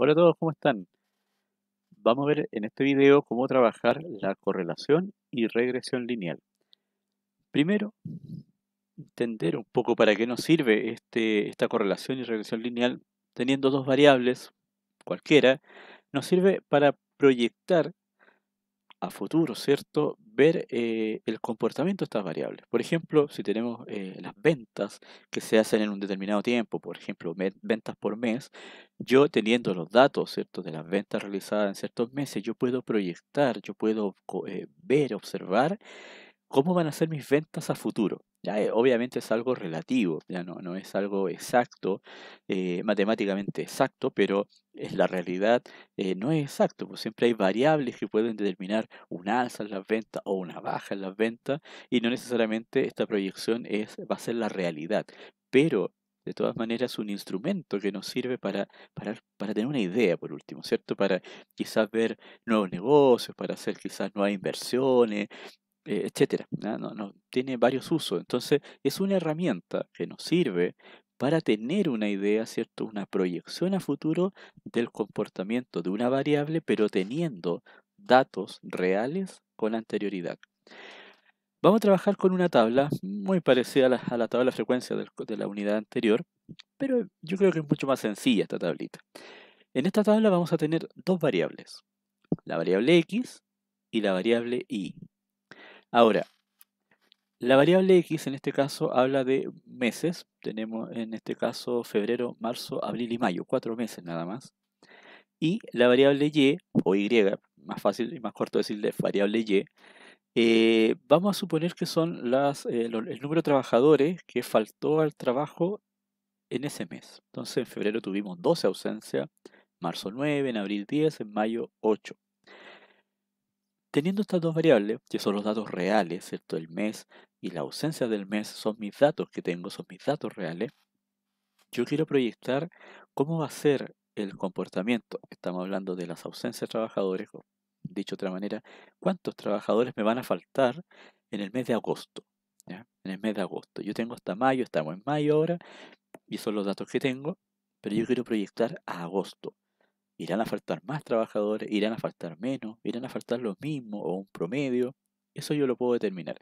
Hola a todos, ¿cómo están? Vamos a ver en este video cómo trabajar la correlación y regresión lineal. Primero, entender un poco para qué nos sirve esta correlación y regresión lineal teniendo dos variables, cualquiera, nos sirve para proyectar a futuro, ¿cierto? Ver el comportamiento de estas variables. Por ejemplo, si tenemos las ventas que se hacen en un determinado tiempo, por ejemplo, ventas por mes, yo teniendo los datos, ¿cierto? De las ventas realizadas en ciertos meses, yo puedo proyectar, yo puedo ver, observar cómo van a ser mis ventas a futuro. Ya, obviamente es algo relativo, ya no es algo exacto, matemáticamente exacto, pero es la realidad, no es exacto, pues siempre hay variables que pueden determinar un alza en las ventas o una baja en las ventas, y no necesariamente esta proyección va a ser la realidad, pero de todas maneras es un instrumento que nos sirve para tener una idea, por último, ¿cierto? Para quizás ver nuevos negocios, para hacer quizás nuevas inversiones, etcétera. ¿Ya? No, tiene varios usos. Entonces, es una herramienta que nos sirve para tener una idea, ¿cierto? Una proyección a futuro del comportamiento de una variable, pero teniendo datos reales con anterioridad. Vamos a trabajar con una tabla muy parecida a la tabla de frecuencia de la unidad anterior, pero yo creo que es mucho más sencilla esta tablita. En esta tabla vamos a tener dos variables, la variable x y la variable y. Ahora, la variable x en este caso habla de meses. Tenemos en este caso febrero, marzo, abril y mayo, 4 meses nada más. Y la variable y o y, más fácil y más corto decirle variable y, vamos a suponer que son el número de trabajadores que faltó al trabajo en ese mes. Entonces en febrero tuvimos 12 ausencias, marzo 9, en abril 10, en mayo 8. Teniendo estas dos variables, que son los datos reales, ¿cierto? El mes y la ausencia del mes son mis datos que tengo, son mis datos reales. Yo quiero proyectar cómo va a ser el comportamiento. Estamos hablando de las ausencias de trabajadores, o dicho de otra manera, cuántos trabajadores me van a faltar en el mes de agosto. ¿Ya? En el mes de agosto. Yo tengo hasta mayo, estamos en mayo ahora, y son los datos que tengo, pero yo quiero proyectar a agosto. ¿Irán a faltar más trabajadores? ¿Irán a faltar menos? ¿Irán a faltar los mismos o un promedio? Eso yo lo puedo determinar.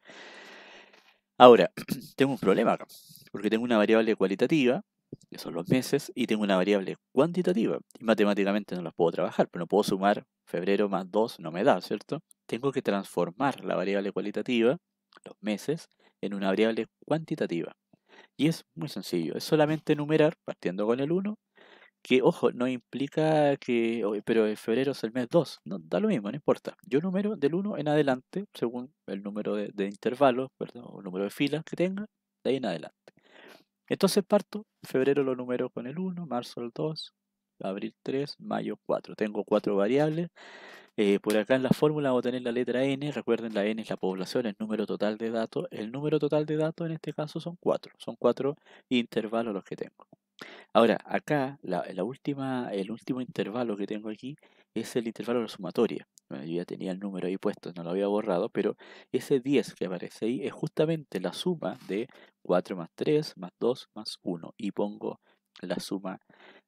Ahora, tengo un problema acá, porque tengo una variable cualitativa, que son los meses, y tengo una variable cuantitativa, y matemáticamente no las puedo trabajar, pero no puedo sumar febrero más 2, no me da, ¿cierto? Tengo que transformar la variable cualitativa, los meses, en una variable cuantitativa. Y es muy sencillo, es solamente numerar, partiendo con el 1, que, ojo, no implica que, "Oye, pero en febrero es el mes 2". No, da lo mismo, no importa. Yo número del 1 en adelante, según el número de intervalos, ¿verdad? O número de filas que tenga, de ahí en adelante. Entonces parto, febrero lo numero con el 1, marzo el 2, abril 3, mayo 4. Tengo 4 variables. Por acá en la fórmula vamos a tener la letra n. Recuerden, la n es la población, el número total de datos. El número total de datos en este caso son 4. Son 4 intervalos los que tengo. Ahora, acá, el último intervalo que tengo aquí es el intervalo de la sumatoria. Bueno, yo ya tenía el número ahí puesto, no lo había borrado, pero ese 10 que aparece ahí es justamente la suma de 4 más 3 más 2 más 1. Y pongo la suma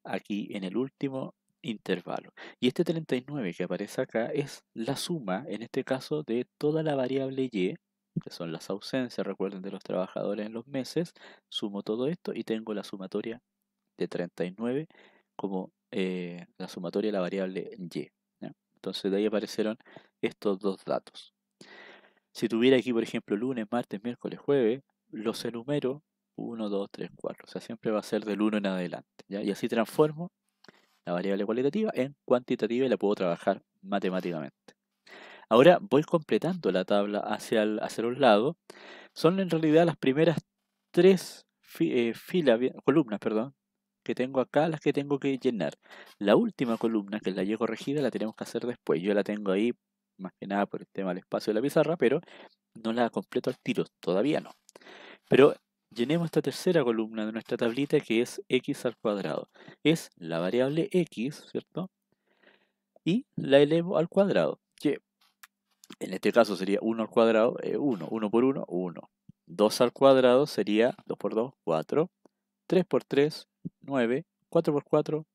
aquí en el último intervalo. Y este 39 que aparece acá es la suma, en este caso, de toda la variable y, que son las ausencias, recuerden, de los trabajadores en los meses. Sumo todo esto y tengo la sumatoria de 39 como la sumatoria de la variable y. ¿Ya? Entonces de ahí aparecieron estos dos datos. Si tuviera aquí, por ejemplo, lunes, martes, miércoles, jueves, los enumero 1, 2, 3, 4. O sea, siempre va a ser del 1 en adelante. ¿Ya? Y así transformo la variable cualitativa en cuantitativa y la puedo trabajar matemáticamente. Ahora voy completando la tabla hacia los lados. Son en realidad las primeras tres columnas, perdón, que tengo acá, las que tengo que llenar. La última columna, que es la Y corregida, la tenemos que hacer después. Yo la tengo ahí, más que nada por el tema del espacio de la pizarra, pero no la completo al tiro, todavía no. Pero llenemos esta tercera columna de nuestra tablita, que es x al cuadrado. Es la variable x, ¿cierto? Y la elevo al cuadrado, que en este caso sería 1 al cuadrado, 1. 1 por 1, 1. 2 al cuadrado sería 2 por 2, 4. 3 por 3, 9. 4 por 4,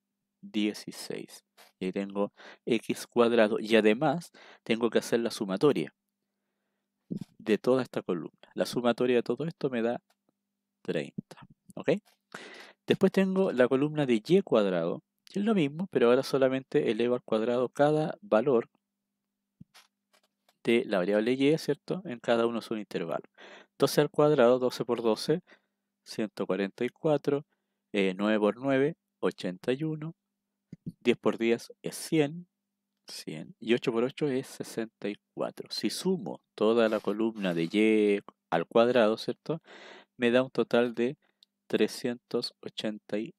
16. Y ahí tengo x cuadrado y además tengo que hacer la sumatoria de toda esta columna. La sumatoria de todo esto me da 30. ¿Ok? Después tengo la columna de y cuadrado, que es lo mismo, pero ahora solamente elevo al cuadrado cada valor de la variable y, ¿cierto? En cada uno de sus intervalos. 12 al cuadrado, 12 por 12, 144, 9 por 9, 81, 10 por 10 es 100, 100, y 8 por 8 es 64. Si sumo toda la columna de y al cuadrado, ¿cierto? Me da un total de 389.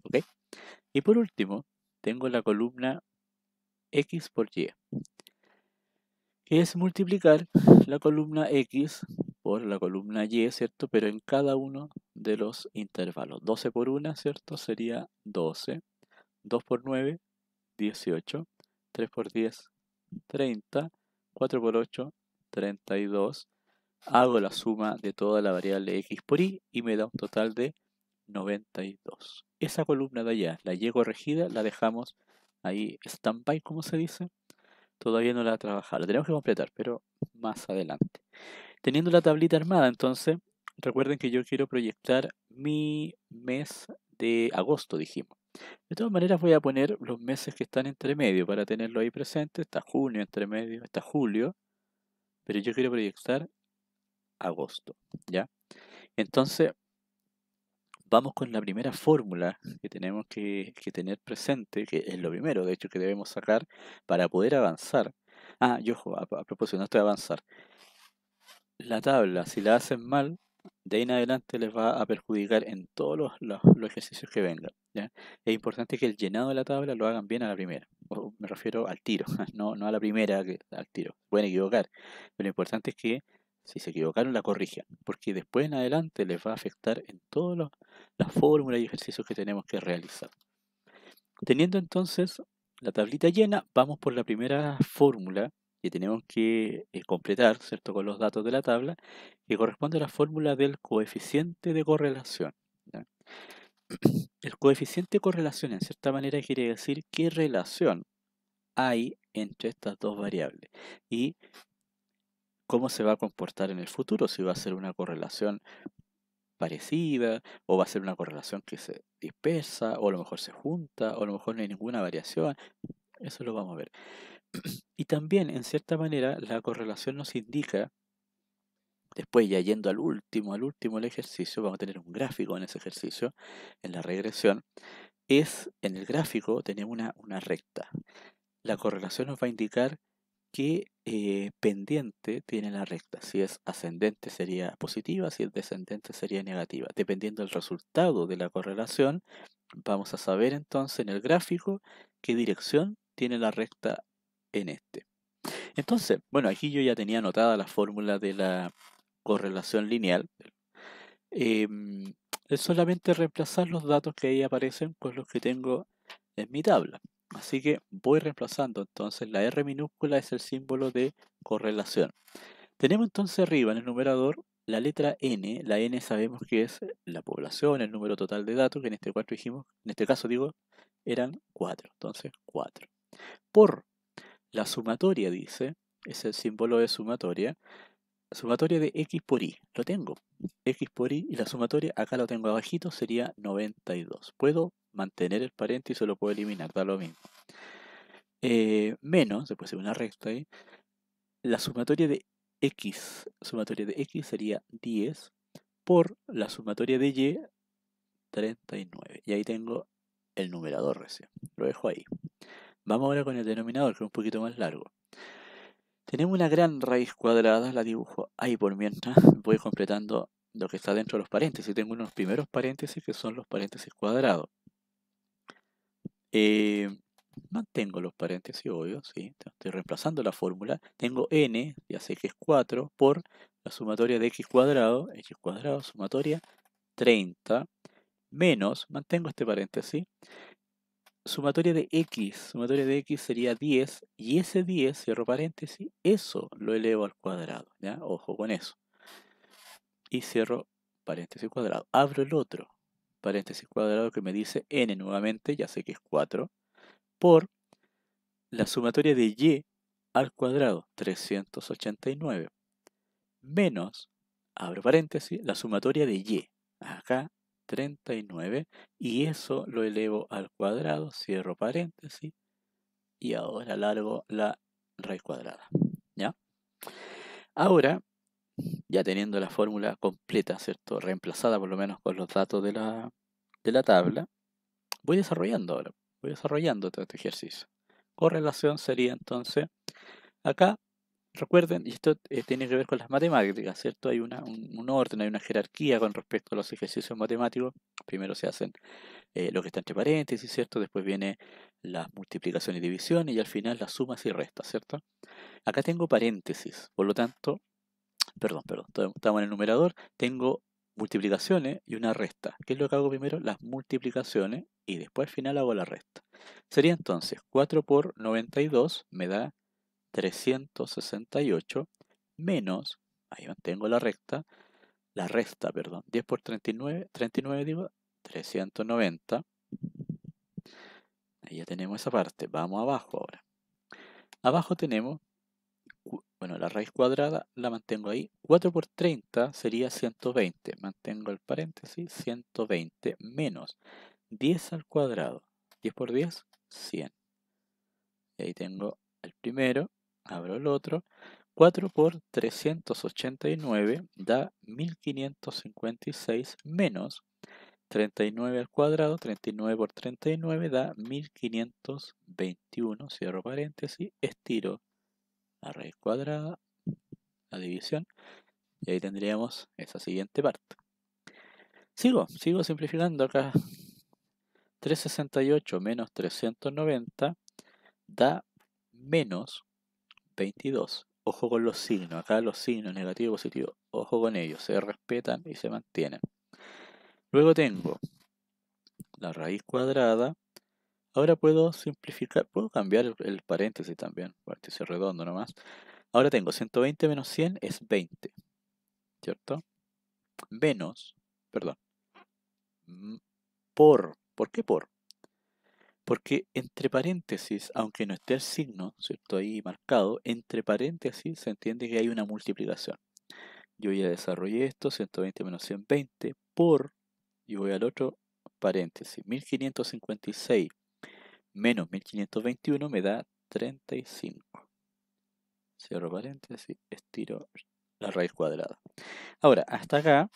¿Ok? Y por último, tengo la columna x por y, que es multiplicar la columna x por la columna y, ¿cierto? Pero en cada uno de los intervalos. 12 por 1, ¿cierto? Sería 12. 2 por 9, 18. 3 por 10, 30. 4 por 8, 32. Hago la suma de toda la variable x por y me da un total de 92. Esa columna de allá, la y corregida, la dejamos ahí stand-by, como se dice. Todavía no la he trabajado, la tenemos que completar, pero más adelante. Teniendo la tablita armada, entonces, recuerden que yo quiero proyectar mi mes de agosto, dijimos. De todas maneras voy a poner los meses que están entre medio para tenerlo ahí presente. Está junio entre medio, está julio, pero yo quiero proyectar agosto, ¿ya? Entonces, vamos con la primera fórmula que tenemos que tener presente, que es lo primero, de hecho, que debemos sacar para poder avanzar. Ah, y ojo, a propósito, no estoy a avanzar. La tabla, si la hacen mal, de ahí en adelante les va a perjudicar en todos los ejercicios que vengan, ¿ya? Es importante que el llenado de la tabla lo hagan bien a la primera. Me refiero al tiro, no a la primera, al tiro. Pueden equivocar, pero lo importante es que si se equivocaron la corrijan, porque después en adelante les va a afectar en todas las fórmulas y ejercicios que tenemos que realizar. Teniendo entonces la tablita llena, vamos por la primera fórmula que tenemos que completar, ¿cierto? Con los datos de la tabla, que corresponde a la fórmula del coeficiente de correlación, ¿ya? El coeficiente de correlación, en cierta manera, quiere decir qué relación hay entre estas dos variables y cómo se va a comportar en el futuro, si va a ser una correlación parecida, o va a ser una correlación que se dispersa, o a lo mejor se junta, o a lo mejor no hay ninguna variación. Eso lo vamos a ver. Y también, en cierta manera, la correlación nos indica, después ya yendo al último del ejercicio, vamos a tener un gráfico en ese ejercicio, en la regresión, en el gráfico tenemos una recta. La correlación nos va a indicar qué pendiente tiene la recta. Si es ascendente sería positiva, si es descendente sería negativa. Dependiendo del resultado de la correlación, vamos a saber entonces en el gráfico qué dirección tiene la recta en este. Entonces, bueno, aquí yo ya tenía anotada la fórmula de la correlación lineal. Es solamente reemplazar los datos que ahí aparecen con los que tengo en mi tabla. Así que voy reemplazando. Entonces la R minúscula es el símbolo de correlación. Tenemos entonces arriba en el numerador la letra N. La N sabemos que es la población, el número total de datos, que en este caso digo, eran 4. Entonces 4. Por la sumatoria dice, es el símbolo de sumatoria. Sumatoria de x por y, lo tengo. X por y la sumatoria, acá lo tengo abajito, sería 92. Puedo mantener el paréntesis o lo puedo eliminar, da lo mismo. Menos, después de una recta ahí, la sumatoria de x sería 10 por la sumatoria de y, 39. Y ahí tengo el numerador recién. Lo dejo ahí. Vamos ahora con el denominador, que es un poquito más largo. Tenemos una gran raíz cuadrada, la dibujo ahí por mientras voy completando lo que está dentro de los paréntesis. Tengo unos primeros paréntesis que son los paréntesis cuadrados. Mantengo los paréntesis, obvio, sí, estoy reemplazando la fórmula. Tengo n, ya sé que es 4, por la sumatoria de x cuadrado, sumatoria 30, menos, mantengo este paréntesis, sumatoria de x sería 10, y ese 10, cierro paréntesis, eso lo elevo al cuadrado, ¿ya? Ojo con eso. Y cierro paréntesis cuadrado. Abro el otro. paréntesis cuadrado que me dice n nuevamente, ya sé que es 4, por la sumatoria de y al cuadrado, 389, menos, abro paréntesis, la sumatoria de y, acá 39, y eso lo elevo al cuadrado, cierro paréntesis, y ahora largo la raíz cuadrada, ¿ya? Ahora, ya teniendo la fórmula completa, ¿cierto? Reemplazada por lo menos con los datos de la tabla, voy desarrollando ahora, voy desarrollando todo este ejercicio. Correlación sería entonces, acá, recuerden, y esto tiene que ver con las matemáticas, ¿cierto? Hay un orden, hay una jerarquía con respecto a los ejercicios matemáticos. Primero se hacen lo que está entre paréntesis, ¿cierto? Después viene las multiplicaciones y divisiones y al final las sumas y restas, ¿cierto? Acá tengo paréntesis, por lo tanto, perdón, estamos en el numerador, tengo multiplicaciones y una resta. ¿Qué es lo que hago primero? Las multiplicaciones y después al final hago la resta. Sería entonces 4 por 92 me da 368 menos, ahí mantengo la resta, perdón, 10 por 39 digo, 390. Ahí ya tenemos esa parte. Vamos abajo ahora. Abajo tenemos, bueno, la raíz cuadrada la mantengo ahí. 4 por 30 sería 120. Mantengo el paréntesis, 120 menos 10 al cuadrado. 10 por 10, 100. Y ahí tengo el primero, abro el otro. 4 por 389 da 1556 menos 39 al cuadrado, 39 por 39 da 1521, cierro paréntesis, estiro la raíz cuadrada, la división, y ahí tendríamos esa siguiente parte. Sigo simplificando acá. 368 menos 390 da menos 22. Ojo con los signos, acá los signos negativo y positivo, ojo con ellos, se respetan y se mantienen. Luego tengo la raíz cuadrada. Ahora puedo simplificar, puedo cambiar el paréntesis también, paréntesis redondo nomás. Ahora tengo 120 menos 100 es 20, ¿cierto? Menos, perdón, ¿por qué por? Porque entre paréntesis, aunque no esté el signo, ¿cierto? Ahí marcado, entre paréntesis se entiende que hay una multiplicación. Yo ya desarrollé esto, 120 menos 120 por, y voy al otro paréntesis, 1556 menos 1521 me da 35. Cierro paréntesis, estiro la raíz cuadrada. Ahora, hasta acá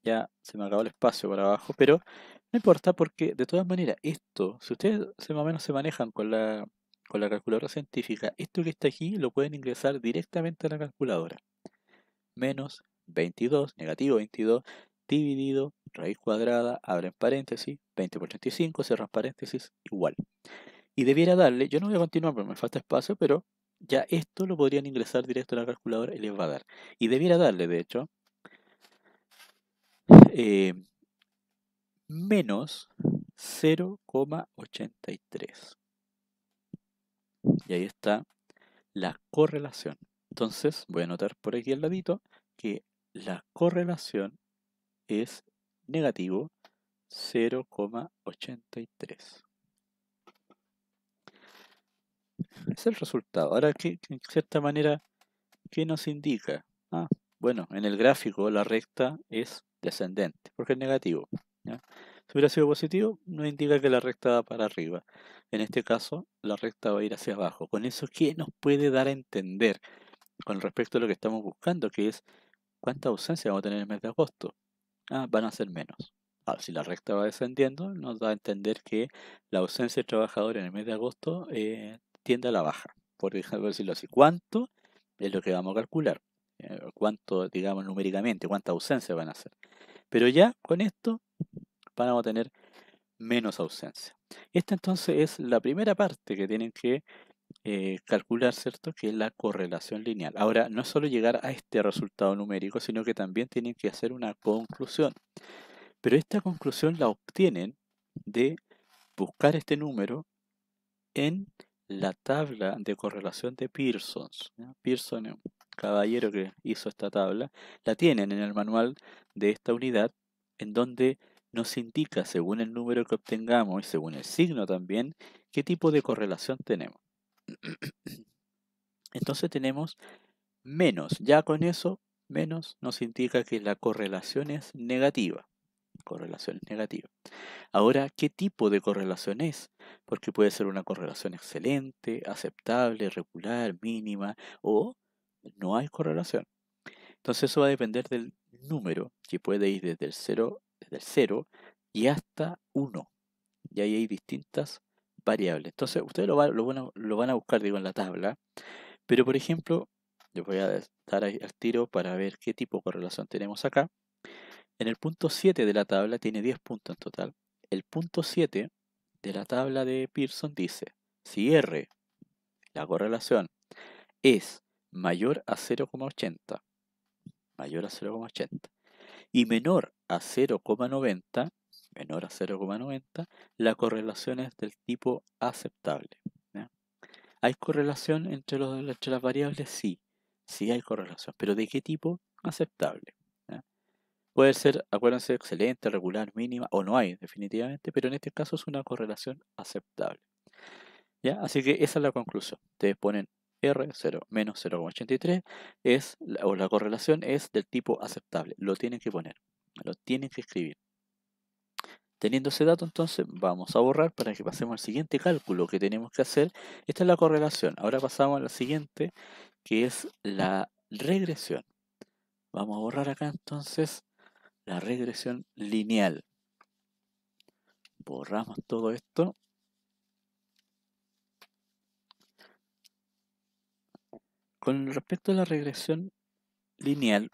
ya se me acabó el espacio para abajo, pero no importa porque de todas maneras esto, si ustedes más o menos se manejan con la calculadora científica, esto que está aquí lo pueden ingresar directamente a la calculadora. Menos 22, negativo 22, dividido, raíz cuadrada, abren paréntesis, 20 por 35, cierran paréntesis, igual. Y debiera darle, yo no voy a continuar porque me falta espacio, pero ya esto lo podrían ingresar directo a la calculadora y les va a dar. Y debiera darle, de hecho, menos 0,83. Y ahí está la correlación. Entonces, voy a anotar por aquí al ladito que la correlación es negativo 0,83. Es el resultado. Ahora, en cierta manera, ¿qué nos indica? Bueno, en el gráfico la recta es descendente, porque es negativo, ¿ya? Si hubiera sido positivo, nos indica que la recta va para arriba. En este caso, la recta va a ir hacia abajo. Con eso, ¿qué nos puede dar a entender con respecto a lo que estamos buscando? Que es, ¿cuánta ausencia vamos a tener en el mes de agosto? Van a ser menos. Si la recta va descendiendo, nos da a entender que la ausencia de trabajadores en el mes de agosto tiende a la baja, por decirlo así. ¿Cuánto? Es lo que vamos a calcular. Cuánto, digamos, numéricamente, cuánta ausencia van a hacer. Pero ya con esto vamos a tener menos ausencia. Esta entonces es la primera parte que tienen que calcular, ¿cierto? Que es la correlación lineal. Ahora, no es solo llegar a este resultado numérico, sino que también tienen que hacer una conclusión. Pero esta conclusión la obtienen de buscar este número en la tabla de correlación de Pearson. Pearson, un caballero que hizo esta tabla, la tienen en el manual de esta unidad, en donde nos indica, según el número que obtengamos y según el signo también, qué tipo de correlación tenemos. Entonces tenemos menos. Ya con eso, menos nos indica que la correlación es negativa. Correlación es negativa. Ahora, ¿qué tipo de correlación es? Porque puede ser una correlación excelente, aceptable, regular, mínima o no hay correlación. Entonces eso va a depender del número, que puede ir desde el 0 y hasta 1. Y ahí hay distintas variables. Entonces ustedes lo van a buscar, digo, en la tabla. Pero por ejemplo, les voy a dar ahí al tiro para ver qué tipo de correlación tenemos acá. En el punto 7 de la tabla tiene 10 puntos en total. El punto 7 de la tabla de Pearson dice, si R, la correlación, es mayor a 0,80, mayor a 0,80 y menor a 0,90, la correlación es del tipo aceptable. ¿Ya? ¿Hay correlación entre las variables? Sí, sí hay correlación, pero ¿de qué tipo? Aceptable. ¿Ya? Puede ser, acuérdense, excelente, regular, mínima, o no hay, definitivamente, pero en este caso es una correlación aceptable. ¿Ya? Así que esa es la conclusión. Ustedes ponen R0 menos 0,83 o la correlación es del tipo aceptable. Lo tienen que poner, lo tienen que escribir. Teniendo ese dato, entonces vamos a borrar para que pasemos al siguiente cálculo que tenemos que hacer. Esta es la correlación. Ahora pasamos a la siguiente, que es la regresión. Vamos a borrar acá entonces la regresión lineal. Borramos todo esto. Con respecto a la regresión lineal,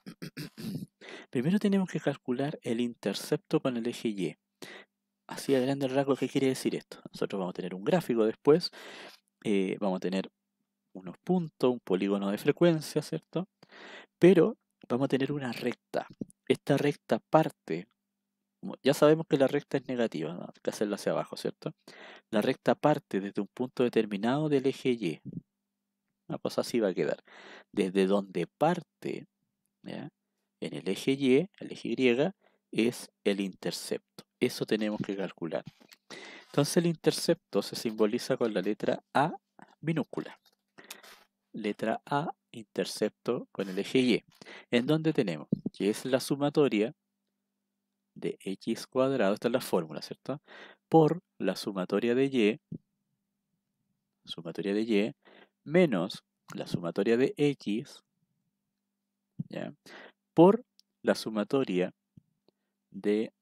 primero tenemos que calcular el intercepto con el eje Y. Así a grandes rasgos, ¿qué quiere decir esto? Nosotros vamos a tener un gráfico después, vamos a tener unos puntos, un polígono de frecuencia, ¿cierto? Pero vamos a tener una recta. Esta recta parte, ya sabemos que la recta es negativa, ¿no? Hay que hacerla hacia abajo, ¿cierto? La recta parte desde un punto determinado del eje Y. Una cosa así va a quedar. Desde donde parte, ¿ya? En el eje Y, el eje Y, es el intercepto. Eso tenemos que calcular. Entonces el intercepto se simboliza con la letra A minúscula. Letra A, intercepto con el eje Y. En donde tenemos que es la sumatoria de x cuadrado, esta es la fórmula, ¿cierto? Por la sumatoria de y, menos la sumatoria de x, ¿ya? Por la sumatoria de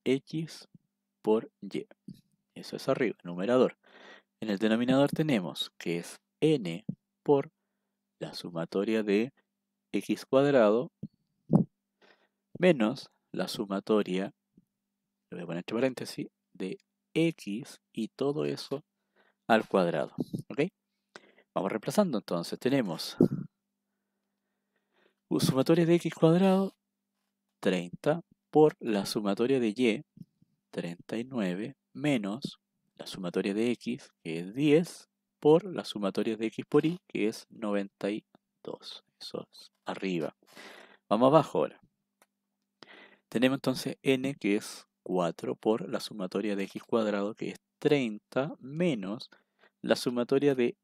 x por y. Eso es arriba, numerador. En el denominador tenemos que es n por la sumatoria de x cuadrado menos la sumatoria, lo voy a poner entre paréntesis, de x y todo eso al cuadrado. ¿Ok? Vamos reemplazando entonces. Tenemos sumatoria de x cuadrado, 30, por la sumatoria de y, 39, menos la sumatoria de x, que es 10, por la sumatoria de x por y, que es 92. Eso es arriba. Vamos abajo ahora. Tenemos entonces n, que es 4, por la sumatoria de x cuadrado, que es 30, menos la sumatoria de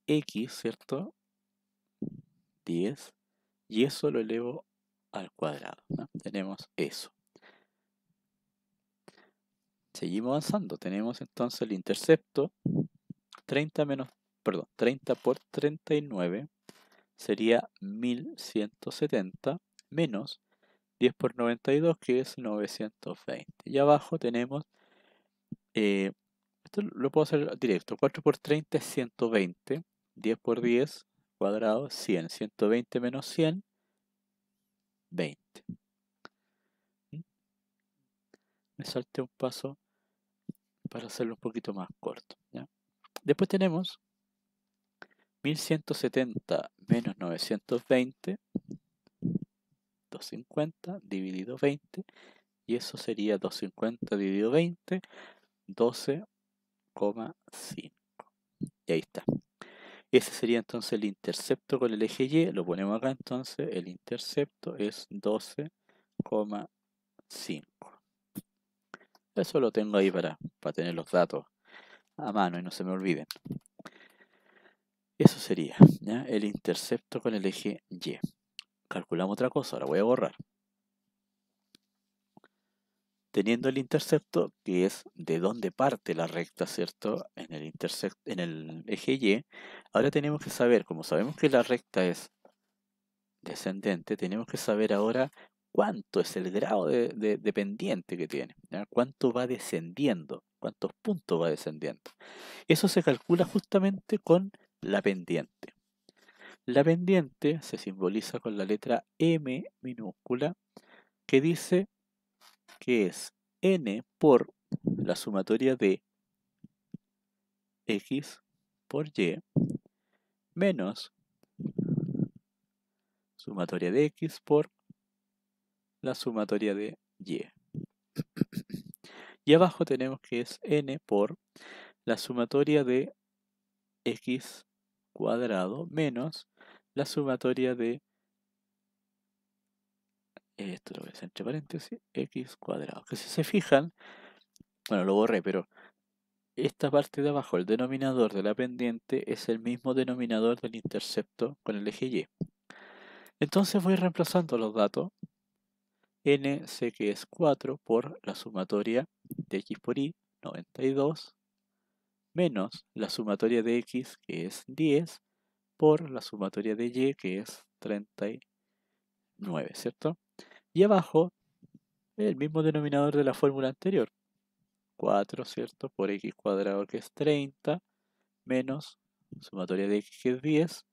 x, ¿cierto? 10, y eso lo elevo al cuadrado, ¿no? Tenemos eso. Seguimos avanzando. Tenemos entonces el intercepto 30 por 39 sería 1170 menos 10 por 92, que es 920. Y abajo tenemos, esto lo puedo hacer directo, 4 por 30 es 120, 10 por 10 cuadrado, 100, 120 menos 100, 20. Me salté un paso para hacerlo un poquito más corto, ¿ya? Después tenemos 1170 menos 920, 250 dividido 20, y eso sería 250 dividido 20, 12,5. Y ahí está. Ese sería entonces el intercepto con el eje Y, lo ponemos acá entonces, el intercepto es 12,5. Eso lo tengo ahí para tener los datos a mano y no se me olviden. Eso sería, ¿ya? El intercepto con el eje Y. Calculamos otra cosa, ahora voy a borrar. Teniendo el intercepto, que es de dónde parte la recta, ¿cierto? En el eje Y, ahora tenemos que saber, como sabemos que la recta es descendente, tenemos que saber ahora cuánto es el grado de pendiente que tiene, ¿ya? Cuánto va descendiendo, cuántos puntos va descendiendo. Eso se calcula justamente con la pendiente. La pendiente se simboliza con la letra M minúscula, que dice que es n por la sumatoria de x por y menos sumatoria de x por la sumatoria de y. Y abajo tenemos que es n por la sumatoria de x cuadrado menos la sumatoria de, esto lo voy a hacer entre paréntesis, x cuadrado. Que si se fijan, bueno, lo borré, pero esta parte de abajo, el denominador de la pendiente, es el mismo denominador del intercepto con el eje y. Entonces voy reemplazando los datos. N sé que es 4 por la sumatoria de x por y, 92, menos la sumatoria de x, que es 10, por la sumatoria de y, que es 39, ¿cierto? Y abajo, el mismo denominador de la fórmula anterior, 4, ¿cierto? Por x cuadrado, que es 30, menos sumatoria de x, que es 10,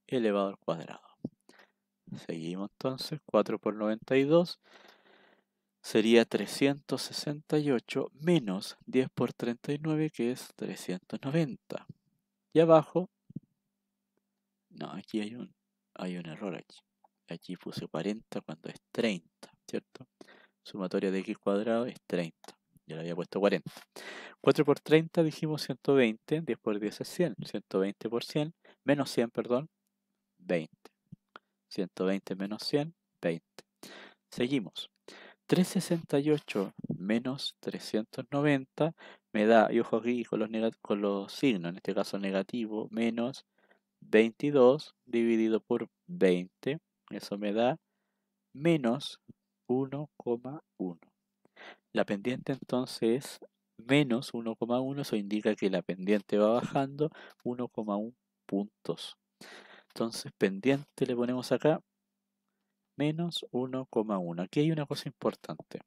elevado al cuadrado. Seguimos entonces, 4 por 92 sería 368 menos 10 por 39, que es 390. Y abajo, no, aquí hay un error aquí. Aquí puse 40 cuando es 30, ¿cierto? Sumatoria de x cuadrado es 30. Yo le había puesto 40. 4 por 30 dijimos 120, 10 por 10 es 100. 120 por 100, menos 100, perdón, 20. 120 menos 100, 20. Seguimos. 368 menos 390 me da, y ojo aquí con los signos, en este caso negativo, menos 22 dividido por 20. Eso me da menos 1,1. La pendiente entonces es menos 1,1. Eso indica que la pendiente va bajando 1,1 puntos. Entonces pendiente le ponemos acá menos 1,1. Aquí hay una cosa importante.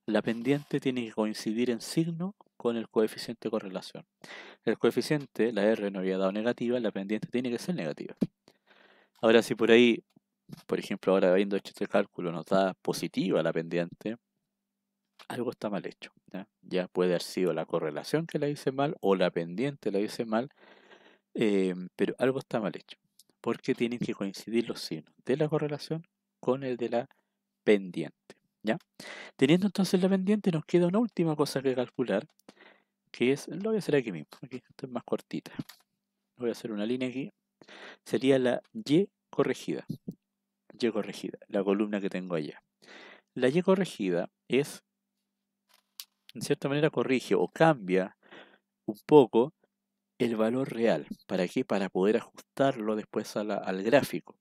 La pendiente tiene que coincidir en signo con el coeficiente de correlación. El coeficiente, la R no había dado negativa, la pendiente tiene que ser negativa. Ahora, si por ahí, por ejemplo, ahora habiendo hecho este cálculo, nos da positiva la pendiente, algo está mal hecho. Ya puede haber sido la correlación que la hice mal o la pendiente la hice mal, pero algo está mal hecho. Porque tienen que coincidir los signos de la correlación con el de la pendiente. ¿Ya? Teniendo entonces la pendiente, nos queda una última cosa que calcular, que es, lo voy a hacer aquí mismo, aquí, esto es más cortita. Voy a hacer una línea aquí, sería la Y corregida, la columna que tengo allá. La Y corregida es, en cierta manera, corrige o cambia un poco el valor real. ¿Para qué? Para poder ajustarlo después al gráfico.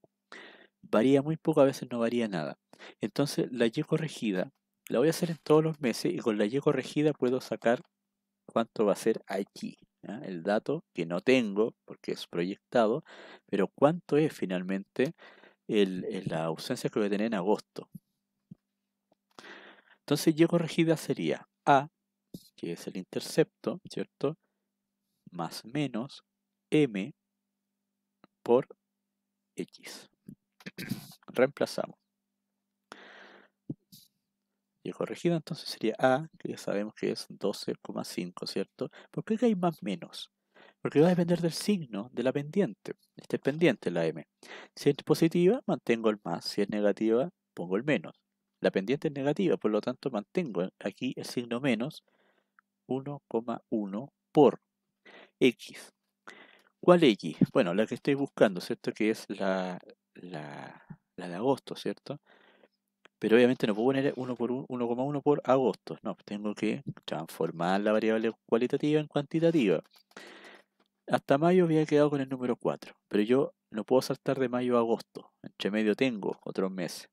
Varía muy poco, a veces no varía nada. Entonces, la Y corregida la voy a hacer en todos los meses y con la Y corregida puedo sacar cuánto va a ser aquí. ¿Ya? El dato que no tengo porque es proyectado, pero cuánto es finalmente la ausencia que voy a tener en agosto. Entonces Y corregida sería A, que es el intercepto, ¿cierto? Más menos M por X. Reemplazamos. Y corregida entonces sería A, que ya sabemos que es 12,5, ¿cierto? ¿Por qué hay más menos? Porque va a depender del signo de la pendiente. Esta es pendiente la M. Si es positiva, mantengo el más. Si es negativa, pongo el menos. La pendiente es negativa, por lo tanto mantengo aquí el signo menos 1,1 por X. ¿Cuál X? Bueno, la que estoy buscando, ¿cierto? Que es la de agosto, ¿cierto? Pero obviamente no puedo poner 1,1 por agosto. No, tengo que transformar la variable cualitativa en cuantitativa. Hasta mayo había quedado con el número 4, pero yo no puedo saltar de mayo a agosto. Entre medio tengo otros meses.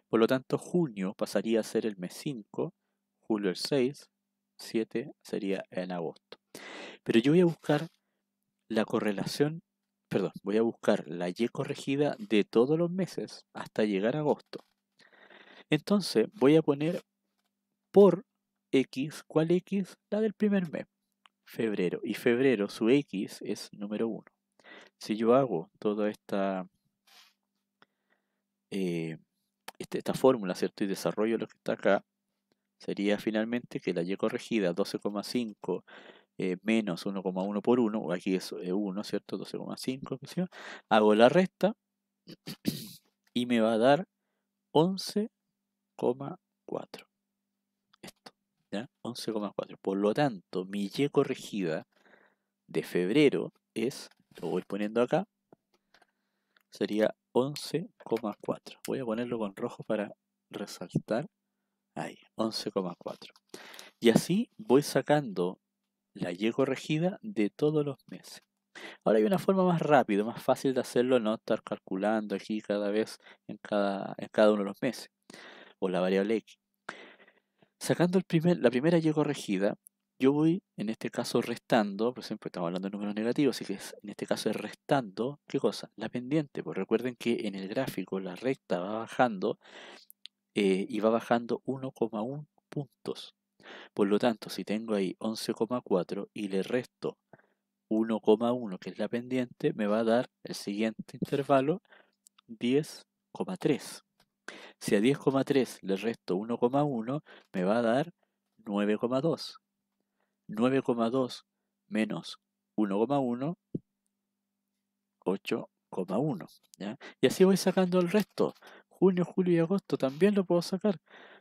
Por lo tanto, junio pasaría a ser el mes 5, julio el 6, 7 sería en agosto. Pero yo voy a buscar la correlación, perdón, voy a buscar la Y corregida de todos los meses hasta llegar a agosto. Entonces voy a poner por X, ¿cuál X? La del primer mes, febrero. Y febrero, su X es número 1. Si yo hago toda esta fórmula, ¿cierto? Y desarrollo lo que está acá, sería finalmente que la Y corregida 12,5 menos 1,1 por 1, o aquí es 1, ¿cierto? 12,5, hago la resta y me va a dar 11,4. Esto, ¿ya? 11,4. Por lo tanto, mi Y corregida de febrero es, lo voy poniendo acá, sería 11,4. Voy a ponerlo con rojo para resaltar. Ahí, 11,4. Y así voy sacando la Y corregida de todos los meses. Ahora hay una forma más rápida, más fácil de hacerlo, no estar calculando aquí cada vez en cada uno de los meses, o la variable X. Sacando la primera Y corregida, yo voy, en este caso, restando, por ejemplo, estamos hablando de números negativos, así que en este caso es restando, ¿qué cosa? La pendiente, pues recuerden que en el gráfico la recta va bajando y va bajando 1,1 puntos. Por lo tanto, si tengo ahí 11,4 y le resto 1,1, que es la pendiente, me va a dar el siguiente intervalo, 10,3. Si a 10,3 le resto 1,1, me va a dar 9,2. 9,2 menos 1,1, 8,1. ¿Ya? Y así voy sacando el resto. Junio, julio y agosto también lo puedo sacar.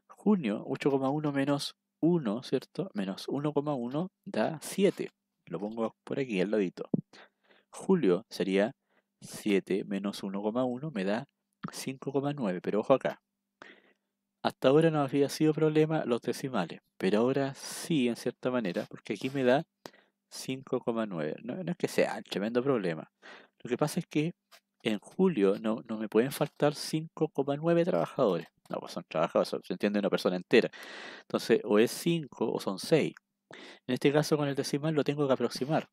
Junio, 8,1 menos 1, ¿cierto? Menos 1,1 da 7. Lo pongo por aquí al ladito. Julio sería 7 menos 1,1 me da 5,9. Pero ojo acá. Hasta ahora no había sido problema los decimales, pero ahora sí, en cierta manera, porque aquí me da 5,9. No, no es que sea el tremendo problema. Lo que pasa es que en julio no me pueden faltar 5,9 trabajadores. No, pues son trabajadores, se entiende una persona entera. Entonces, o es 5 o son 6. En este caso, con el decimal lo tengo que aproximar.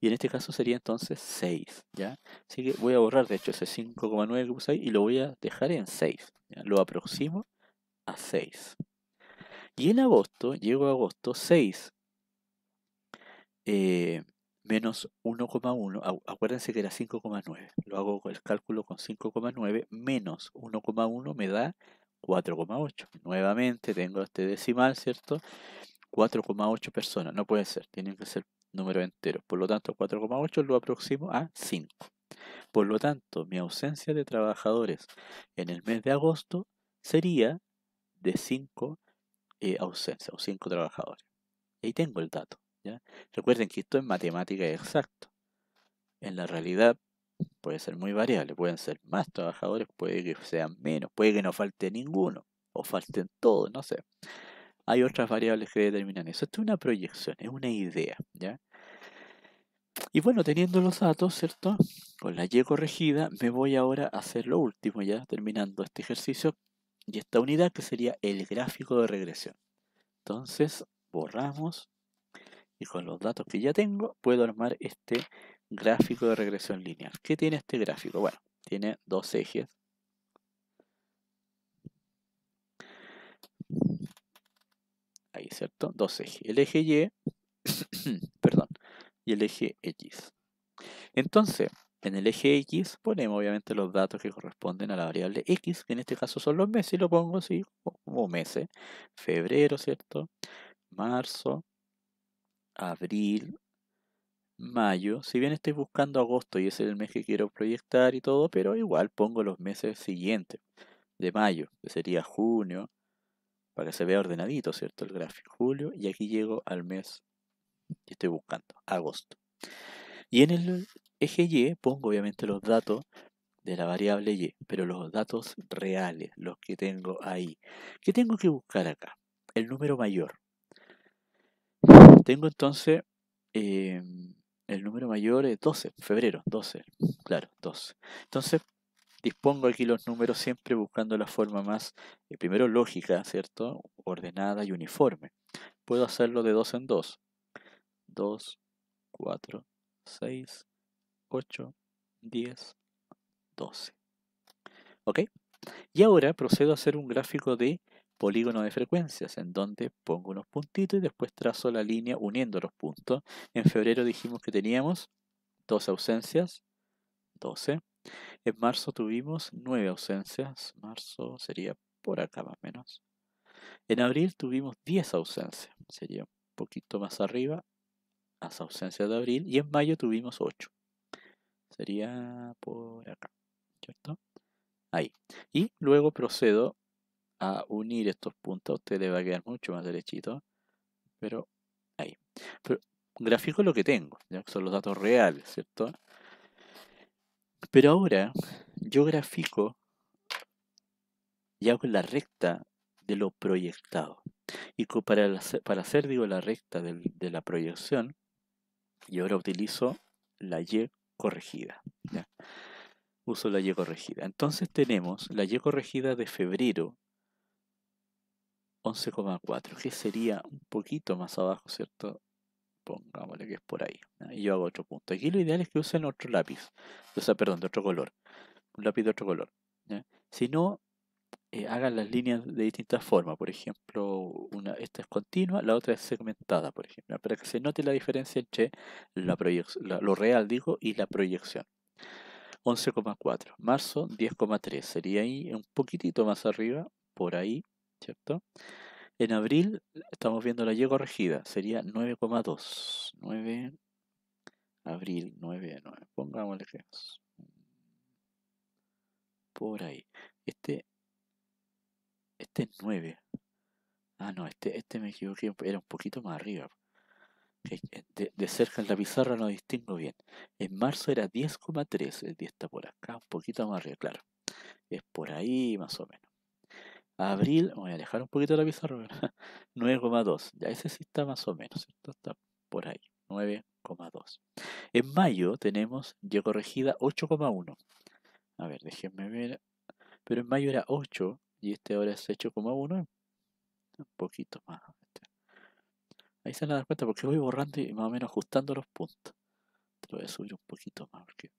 Y en este caso sería entonces 6, ¿ya? Así que voy a borrar, de hecho, ese 5,9 que puse ahí y lo voy a dejar en 6. ¿Ya? Lo aproximo a 6. Y en agosto, llego a agosto, 6 eh, menos 1,1, acuérdense que era 5,9. Lo hago con el cálculo con 5,9 menos 1,1 me da 4,8. Nuevamente tengo este decimal, ¿cierto? 4,8 personas, no puede ser, tienen que ser números enteros. Por lo tanto, 4,8 lo aproximo a 5. Por lo tanto, mi ausencia de trabajadores en el mes de agosto sería de 5 ausencias o 5 trabajadores. Y ahí tengo el dato. ¿Ya? Recuerden que esto es matemática exacto. En la realidad puede ser muy variable, pueden ser más trabajadores, puede que sean menos, puede que no falte ninguno o falten todos, no sé. Hay otras variables que determinan eso. Esto es una proyección, es una idea, ¿ya? Y bueno, teniendo los datos, ¿cierto? Con la Y corregida, me voy ahora a hacer lo último, ya terminando este ejercicio y esta unidad que sería el gráfico de regresión. Entonces, borramos y con los datos que ya tengo, puedo armar este gráfico de regresión lineal. ¿Qué tiene este gráfico? Bueno, tiene dos ejes. Ahí, ¿cierto? Dos ejes. El eje Y, perdón, y el eje X. Entonces, en el eje X ponemos obviamente los datos que corresponden a la variable X, que en este caso son los meses, y lo pongo así como meses. Febrero, ¿cierto? Marzo, abril, mayo. Si bien estoy buscando agosto y ese es el mes que quiero proyectar y todo, pero igual pongo los meses siguientes de mayo, que sería junio, para que se vea ordenadito, ¿cierto? El gráfico. Julio, y aquí llego al mes que estoy buscando, agosto. Y en el eje Y pongo obviamente los datos de la variable y, pero los datos reales, los que tengo ahí. ¿Qué tengo que buscar acá? El número mayor. Tengo entonces el número mayor es 12, febrero, 12, claro, 12. Entonces dispongo aquí los números siempre buscando la forma más, primero lógica, ¿cierto? Ordenada y uniforme. Puedo hacerlo de 2 en 2. 2, 4, 6, 8, 10, 12. ¿Ok? Y ahora procedo a hacer un gráfico de polígono de frecuencias, en donde pongo unos puntitos y después trazo la línea uniendo los puntos. En febrero dijimos que teníamos 12 ausencias, 12. En marzo tuvimos 9 ausencias, marzo sería por acá más o menos. En abril tuvimos 10 ausencias, sería un poquito más arriba, las ausencias de abril. Y en mayo tuvimos 8, sería por acá, ¿cierto? Ahí. Y luego procedo a unir estos puntos. A usted le va a quedar mucho más derechito, pero ahí. Pero grafico lo que tengo, ¿ya? Son los datos reales, ¿cierto? Pero ahora yo grafico ya con la recta de lo proyectado. Y para hacer digo, la recta de la proyección, y ahora utilizo la Y corregida, ¿ya? Uso la Y corregida. Entonces tenemos la Y corregida de febrero 11,4, que sería un poquito más abajo, ¿cierto? Pongámosle que es por ahí, ¿ya? Y yo hago otro punto. Aquí lo ideal es que usen otro lápiz, o sea, perdón, de otro color, un lápiz de otro color, ¿ya? Si no, hagan las líneas de distintas formas. Por ejemplo, esta es continua, la otra es segmentada, por ejemplo, para que se note la diferencia entre lo real, digo, y la proyección. 11,4. Marzo 10,3. Sería ahí un poquitito más arriba, por ahí, ¿cierto? En abril estamos viendo la Y corregida, sería 9,2. 9, abril 9. Pongámosle que es por ahí. Este es 9. Ah, no, este me equivoqué, era un poquito más arriba. De cerca en la pizarra no distingo bien. En marzo era 10,3, el 10 está por acá, un poquito más arriba, claro. Es por ahí más o menos. Abril, voy a alejar un poquito la pizarra, 9,2. Ya ese sí está más o menos, ¿cierto? Está por ahí, 9,2. En mayo tenemos Y corregida 8,1. A ver, déjenme ver. Pero en mayo era 8 y este ahora es 8,1. Un poquito más. Ahí se van a dar cuenta porque voy borrando y más o menos ajustando los puntos. Te lo voy a subir un poquito más porque...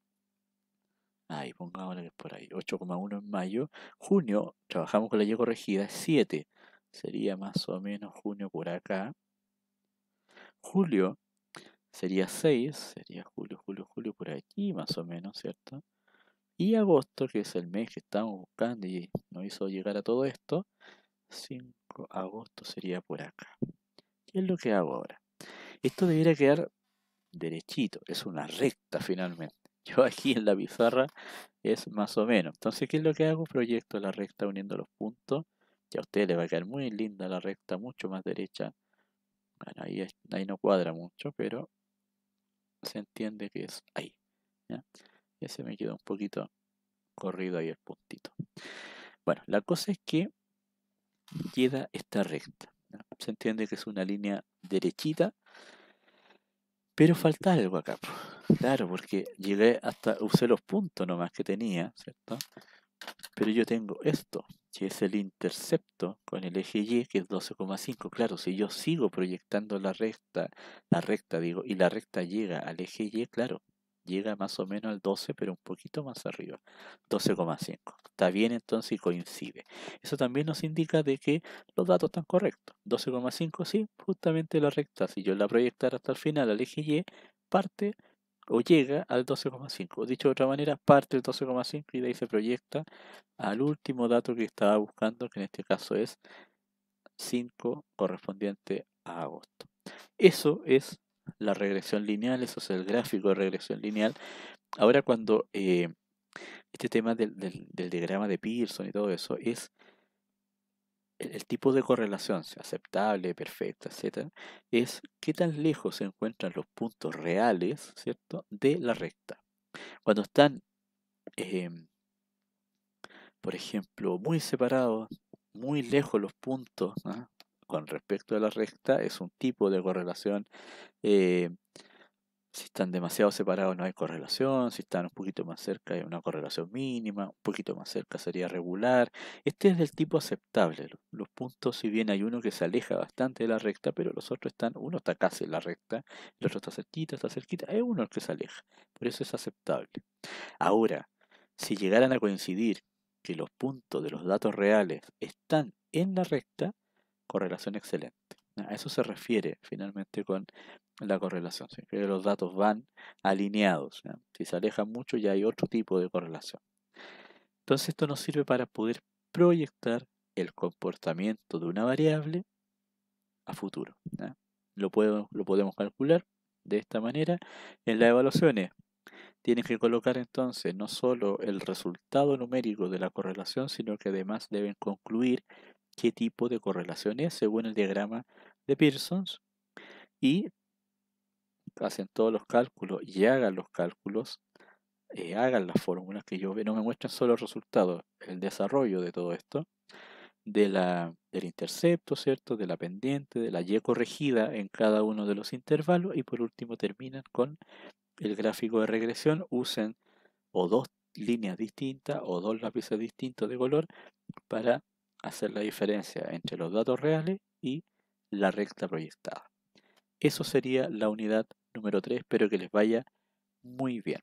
Ahí, pongámosle que es por ahí. 8,1 en mayo. Junio, trabajamos con la Y corregida, es 7. Sería más o menos junio por acá. Julio sería 6. Sería julio por aquí más o menos, ¿cierto? Y agosto, que es el mes que estamos buscando y nos hizo llegar a todo esto, 5 agosto sería por acá. ¿Qué es lo que hago ahora? Esto debería quedar derechito, es una recta finalmente. Yo aquí en la pizarra es más o menos. Entonces, ¿qué es lo que hago? Proyecto la recta uniendo los puntos. Y a usted le va a quedar muy linda la recta, mucho más derecha. Bueno, ahí no cuadra mucho, pero se entiende que es ahí, ¿ya? Ese me queda un poquito corrido ahí el puntito. Bueno, la cosa es que queda esta recta, ¿ya? Se entiende que es una línea derechita, pero falta algo acá, po. Claro, porque usé los puntos nomás que tenía, ¿cierto? Pero yo tengo esto, que es el intercepto con el eje Y, que es 12,5. Claro, si yo sigo proyectando la recta digo, y la recta llega al eje Y, claro, llega más o menos al 12, pero un poquito más arriba, 12,5. Está bien entonces y coincide. Eso también nos indica de que los datos están correctos. 12,5, sí, justamente la recta, si yo la proyectara hasta el final al eje Y, parte o llega al 12,5. Dicho de otra manera, parte el 12,5 y de ahí se proyecta al último dato que estaba buscando, que en este caso es 5 correspondiente a agosto. Eso es la regresión lineal, eso es el gráfico de regresión lineal. Ahora cuando este tema del diagrama de Pearson y todo eso es el tipo de correlación, sea aceptable, perfecta, etcétera, es qué tan lejos se encuentran los puntos reales, ¿cierto?, de la recta. Cuando están por ejemplo, muy separados, muy lejos los puntos, ¿ah? Con respecto a la recta, es un tipo de correlación. eh, si están demasiado separados no hay correlación, si están un poquito más cerca hay una correlación mínima, un poquito más cerca sería regular. Este es del tipo aceptable. Los puntos, si bien hay uno que se aleja bastante de la recta, pero los otros están, uno está casi en la recta, el otro está cerquita, hay uno el que se aleja. Por eso es aceptable. Ahora, si llegaran a coincidir que los puntos de los datos reales están en la recta, correlación excelente. A eso se refiere finalmente con la correlación. Significa que los datos van alineados. ¿Ya? Si se alejan mucho ya hay otro tipo de correlación. Entonces esto nos sirve para poder proyectar el comportamiento de una variable a futuro. ¿Ya? Lo podemos calcular de esta manera. En las evaluaciones tienen que colocar entonces no solo el resultado numérico de la correlación, sino que además deben concluir qué tipo de correlación es según el diagrama de Pearson y hacen todos los cálculos y hagan los cálculos, hagan las fórmulas que yo veo, no me muestren solo el resultado, el desarrollo de todo esto, del intercepto, ¿cierto? De la pendiente, de la y corregida en cada uno de los intervalos y por último terminan con el gráfico de regresión, usen o dos líneas distintas o dos lápices distintos de color para hacer la diferencia entre los datos reales y la recta proyectada. Eso sería la unidad número 3. Espero que les vaya muy bien.